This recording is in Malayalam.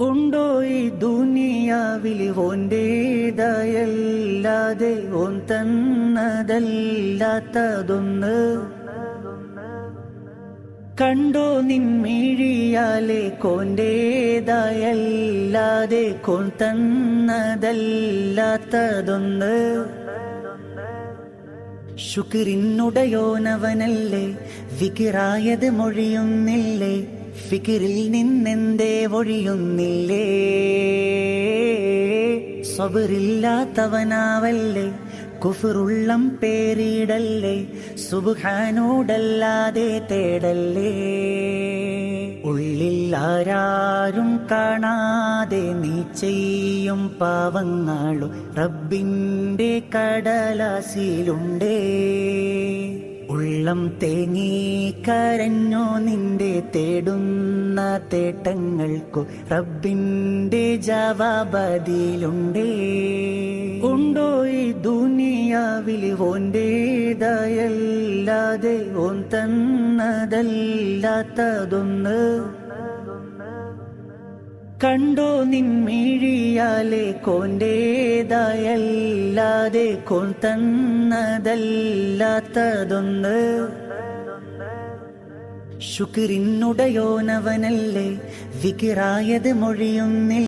ഉണ്ടോ ഈ ദുനിയാവിൽ ഓന്റേതായല്ലാതെ ഓൻ തന്നതല്ലാത്തതൊന്ന്? കണ്ടോ നിൻമിഴിയാലെ കോന്റേതായല്ലാതെ കോൻ തന്നതല്ലാത്തതൊന്ന്? ശുക്രിനുടയോനവനല്ലേ, വികിറായത് മൊഴിയുന്നില്ലേ? ഫിക്കിറിൽ നിന്നെന്തേ ഒഴിയുന്നില്ലേ? സബറില്ലാത്തവനാവല്ലേ, കുഫറുള്ളം പേരിടല്ലേ, സുബ്ഹാനോടല്ലാതെ തേടല്ലേ. ഉള്ളിൽ ആരാരും കാണാതെ നീ ചെയ്യും പാവങ്ങളും റബ്ബിന്റെ കടലാസിലുണ്ടേ. ഉള്ളം തേങ്ങി കരഞ്ഞോ നിന്റെ തേടുന്ന തേട്ടങ്ങൾക്കു റബ്ബിന്റെ ജവാബതിലുണ്ടേ. ഉണ്ടോ ഈ ദുനിയാവിൽ ഓന്റേതായല്ലാതെ ഓൻ തന്നതല്ലാത്തതൊന്ന്? കണ്ടോ നിൻമിഴിയാലെ കോന്റേതായല്ലാതെ കോൻ തന്നതല്ലാത്തതൊന്ന്? ശുക്രിനുടയോനവനല്ലേ, വികിറായത് മൊഴിയുന്നില്ല.